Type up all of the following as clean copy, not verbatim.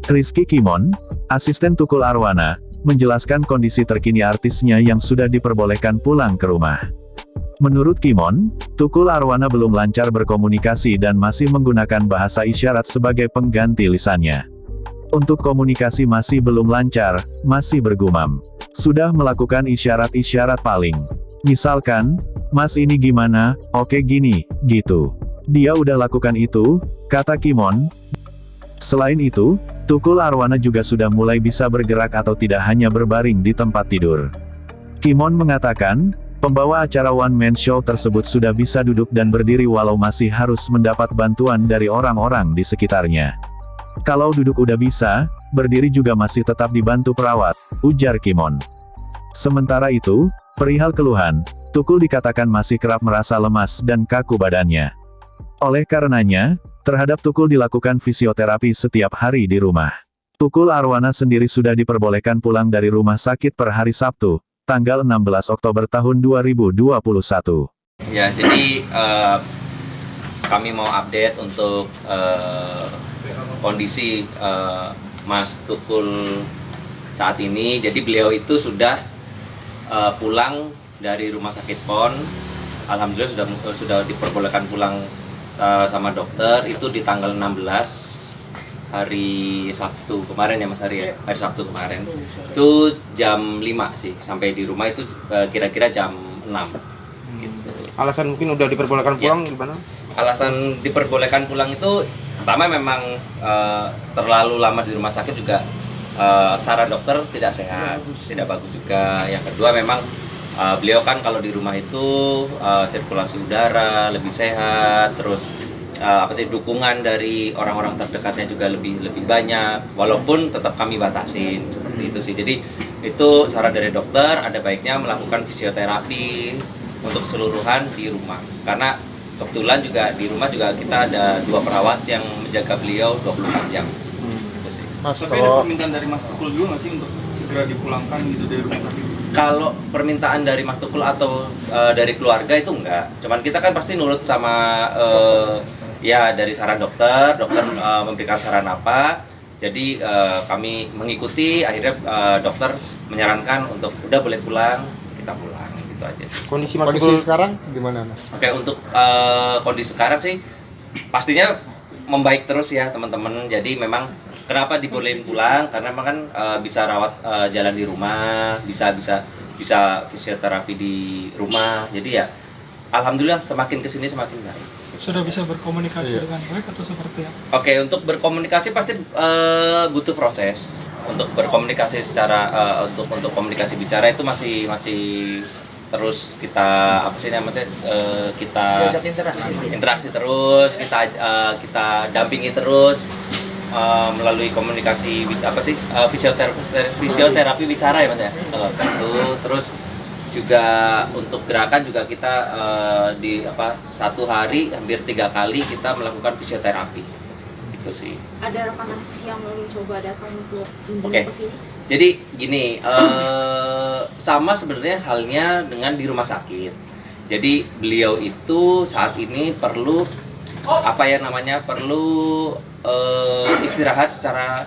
Rizky Kimon, asisten Tukul Arwana, menjelaskan kondisi terkini artisnya yang sudah diperbolehkan pulang ke rumah. Menurut Kimon, Tukul Arwana belum lancar berkomunikasi dan masih menggunakan bahasa isyarat sebagai pengganti lisannya. Untuk komunikasi masih belum lancar, masih bergumam. Sudah melakukan isyarat-isyarat paling. Misalkan, "Mas ini gimana? Oke gini," gitu. Dia udah lakukan itu, kata Kimon. Selain itu, Tukul Arwana juga sudah mulai bisa bergerak atau tidak hanya berbaring di tempat tidur. Kimon mengatakan, pembawa acara one-man show tersebut sudah bisa duduk dan berdiri walau masih harus mendapat bantuan dari orang-orang di sekitarnya. Kalau duduk udah bisa, berdiri juga masih tetap dibantu perawat, ujar Kimon. Sementara itu, perihal keluhan, Tukul dikatakan masih kerap merasa lemas dan kaku badannya. Oleh karenanya, terhadap Tukul dilakukan fisioterapi setiap hari di rumah. Tukul Arwana sendiri sudah diperbolehkan pulang dari rumah sakit per hari Sabtu, tanggal 16 Oktober tahun 2021. Ya, jadi kami mau update untuk kondisi Mas Tukul saat ini. Jadi beliau itu sudah pulang dari rumah sakit PON. Alhamdulillah sudah diperbolehkan pulang sama dokter itu di tanggal 16 hari Sabtu kemarin ya Mas Ari ya, hari Sabtu kemarin itu jam 5 sih, sampai di rumah itu kira-kira jam 6 gitu. Alasan mungkin udah diperbolehkan pulang gimana? Alasan diperbolehkan pulang itu pertama memang terlalu lama di rumah sakit juga saran dokter tidak sehat, tidak bagus juga. Yang kedua memang beliau kan kalau di rumah itu sirkulasi udara lebih sehat, terus dukungan dari orang-orang terdekatnya juga lebih banyak, walaupun tetap kami batasin seperti itu sih. Jadi itu saran dari dokter, ada baiknya melakukan fisioterapi untuk keseluruhan di rumah, karena kebetulan juga di rumah juga kita ada 2 perawat yang menjaga beliau 24 jam. Itu sih. Mas, tapi ada permintaan dari Mas Tukul juga nggak sih untuk segera dipulangkan gitu dari rumah sakit? Kalau permintaan dari Mas Tukul atau dari keluarga itu enggak, cuman kita kan pasti nurut sama ya dari saran dokter memberikan saran apa, jadi kami mengikuti, akhirnya dokter menyarankan untuk udah boleh pulang, kita pulang, gitu aja sih. Kondisi Mas Kondisi Tukul sekarang gimana, Mas? Oke, untuk kondisi sekarang sih pastinya membaik terus ya teman-teman. Jadi memang kenapa dibolehin pulang, karena memang kan bisa rawat jalan di rumah, bisa fisioterapi di rumah. Jadi ya alhamdulillah semakin kesini semakin baik. Sudah bisa berkomunikasi dengan baik atau seperti apa? Oke, untuk berkomunikasi pasti butuh proses. Untuk berkomunikasi secara untuk komunikasi bicara itu masih terus kita kita interaksi terus, kita dampingi terus melalui komunikasi fisioterapi bicara ya Mas ya. Itu terus juga untuk gerakan juga kita di satu hari hampir 3 kali kita melakukan fisioterapi. Itu sih. Ada rekan artis yang mencoba datang untuk ke sini? Jadi gini, sama sebenarnya halnya dengan di rumah sakit. Jadi beliau itu saat ini perlu istirahat secara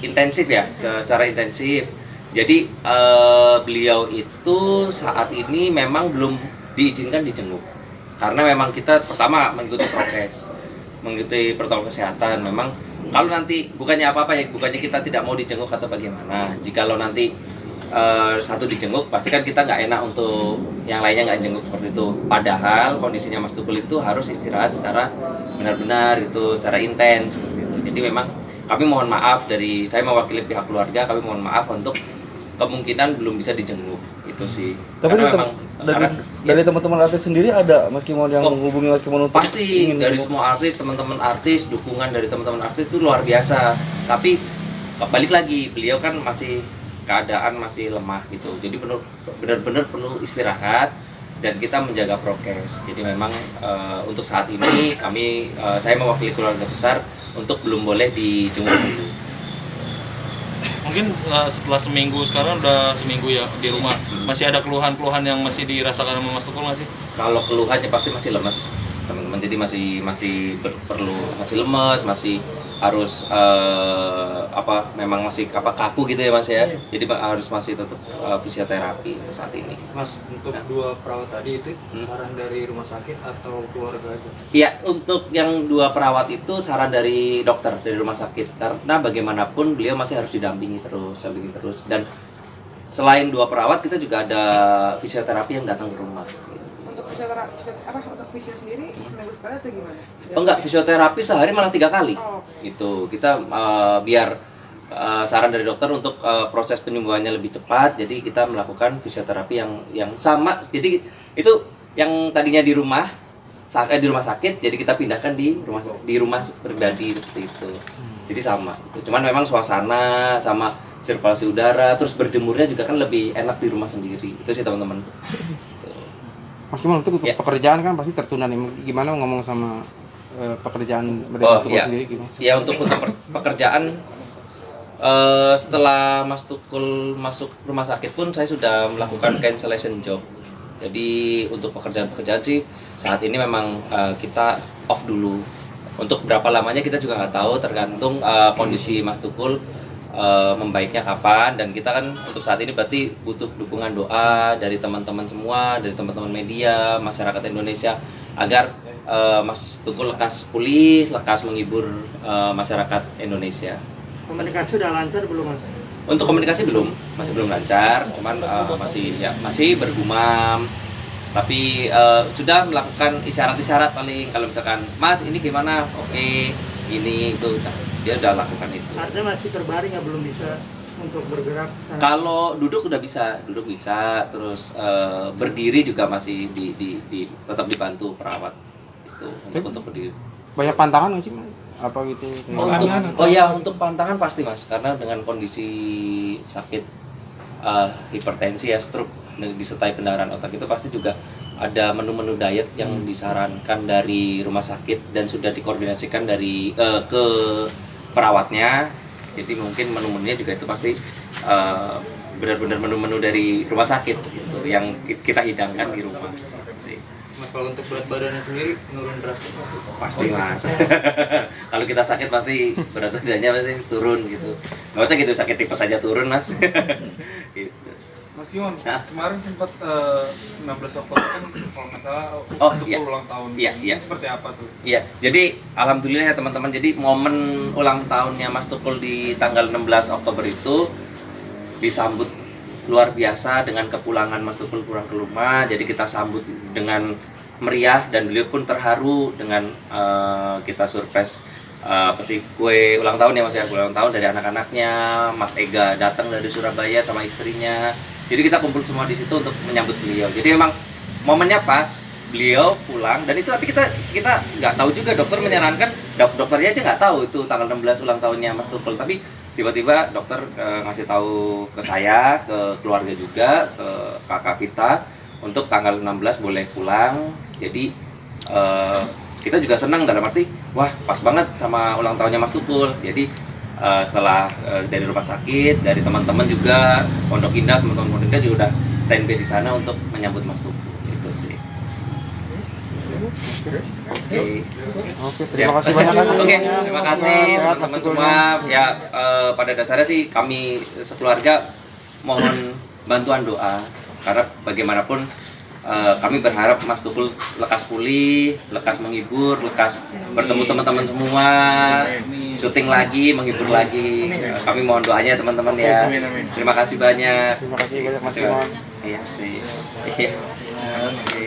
intensif ya, secara intensif. Jadi beliau itu saat ini memang belum diizinkan dijenguk, karena memang kita pertama mengikuti protokol kesehatan. Memang kalau nanti bukannya kita tidak mau dijenguk atau bagaimana. Jikalau nanti satu dijenguk, pasti kan kita nggak enak untuk yang lainnya nggak jenguk seperti itu. Padahal kondisinya Mas Tukul itu harus istirahat secara benar-benar itu, secara intens seperti itu. Jadi memang kami mohon maaf, saya mewakili pihak keluarga, kami mohon maaf untuk kemungkinan belum bisa dijenguk itu sih. Tapi dari teman-teman artis sendiri ada Mas Kimon yang menghubungi Mas Kimon untuk pasti dari semua artis, teman-teman artis, dukungan dari teman-teman artis itu luar biasa. Tapi balik lagi, beliau kan keadaan masih lemah gitu. Jadi benar-benar perlu istirahat dan kita menjaga prokes. Jadi memang untuk saat ini saya mewakili keluarga besar untuk belum boleh dijenguk dulu. Mungkin setelah sekarang udah seminggu ya di rumah, masih ada keluhan-keluhan yang masih dirasakan sama Mas Tukul masih? Kalau keluhannya pasti masih lemes. teman-teman. Jadi masih perlu, masih lemes, masih harus memang masih kaku gitu ya Mas ya. Jadi harus masih tetap fisioterapi saat ini. Mas, untuk dua perawat tadi itu saran dari rumah sakit atau keluarga aja? Iya, untuk yang 2 perawat itu saran dari dokter, dari rumah sakit. Karena bagaimanapun beliau masih harus didampingi terus. Dan selain 2 perawat, kita juga ada fisioterapi yang datang ke rumah. Untuk untuk fisio sendiri seminggu sekali atau gimana? Oh enggak, fisioterapi sehari malah 3 kali. Oh. Gitu. Kita biar saran dari dokter untuk proses penyembuhannya lebih cepat, jadi kita melakukan fisioterapi yang sama. Jadi itu yang tadinya di rumah sakit, jadi kita pindahkan di rumah pribadi seperti itu. Jadi sama. Cuman memang suasana sama sirkulasi udara, terus berjemurnya juga kan lebih enak di rumah sendiri. Itu sih teman-teman. Mas Kimon, untuk pekerjaan kan pasti tertunda nih. Gimana ngomong sama pekerjaan dari Mas Tukul sendiri gimana? Ya untuk pekerjaan setelah Mas Tukul masuk rumah sakit pun saya sudah melakukan cancellation job. Jadi untuk pekerjaan-pekerjaan sih saat ini memang kita off dulu. Untuk berapa lamanya kita juga nggak tahu, tergantung kondisi Mas Tukul membaiknya kapan. Dan kita kan untuk saat ini berarti butuh dukungan doa dari teman-teman semua, dari teman-teman media, masyarakat Indonesia, agar Mas Tukul lekas pulih, lekas menghibur masyarakat Indonesia. Komunikasi udah lancar belum Mas? Untuk komunikasi masih belum lancar, cuman masih bergumam. Tapi sudah melakukan isyarat-isyarat paling, kalau misalkan Mas ini gimana, oke, ini itu, dia udah lakukan itu. Artinya masih terbaring ya, belum bisa untuk bergerak sana. Kalau duduk bisa, terus berdiri juga masih tetap dibantu perawat itu untuk berdiri. Banyak pantangan nggak sih Mas? Apa gitu? Untuk pantangan pasti Mas, karena dengan kondisi sakit hipertensi ya, stroke disertai pendarahan otak, itu pasti juga ada menu-menu diet yang disarankan dari rumah sakit dan sudah dikoordinasikan dari ke perawatnya. Jadi mungkin menu-menunya juga itu pasti benar-benar menu-menu dari rumah sakit gitu, yang kita hidangkan di rumah sih. Mas, kalau untuk berat badannya sendiri menurun drastis Mas? Pasti Mas. Kalau kita sakit pasti berat badannya pasti turun gitu. Nggak usah gitu, sakit tipes saja turun Mas. Gitu. Mas Kimon, kemarin sempat 19 Oktober kan kalau nggak salah untuk ulang tahun. Iya. Seperti apa tuh? Iya, jadi alhamdulillah ya teman-teman. Jadi momen ulang tahunnya Mas Tukul di tanggal 16 Oktober itu disambut luar biasa dengan kepulangan Mas Tukul pulang ke rumah. Jadi kita sambut dengan meriah dan beliau pun terharu dengan kita surprise kue ulang tahun ya Mas ya, kue ulang tahun dari anak-anaknya. Mas Ega datang dari Surabaya sama istrinya. Jadi kita kumpul semua di situ untuk menyambut beliau. Jadi memang momennya pas beliau pulang, dan itu tapi kita nggak tahu juga, dokter menyarankan, dokternya aja nggak tahu itu tanggal 16 ulang tahunnya Mas Tukul, tapi tiba-tiba dokter ngasih tahu ke saya, ke keluarga juga, ke kakak kita, untuk tanggal 16 boleh pulang. Jadi kita juga senang, dalam arti wah pas banget sama ulang tahunnya Mas Tukul. Jadi setelah dari rumah sakit, dari teman-teman juga, Pondok Indah, teman-teman Pondok Indah juga udah standby di sana untuk menyambut Mas Tukul. Itu sih. Oke, terima kasih banyak Mas. Oke, terima kasih teman-teman semua. Ya, pada dasarnya sih kami sekeluarga mohon bantuan doa, karena bagaimanapun kami berharap Mas Tukul lekas pulih, lekas menghibur, lekas bertemu teman-teman semua, syuting lagi, menghibur lagi. Kami mohon doanya teman-teman ya. Terima kasih banyak. Terima kasih banyak Mas Kimon. Iya sih. Iya. Oke.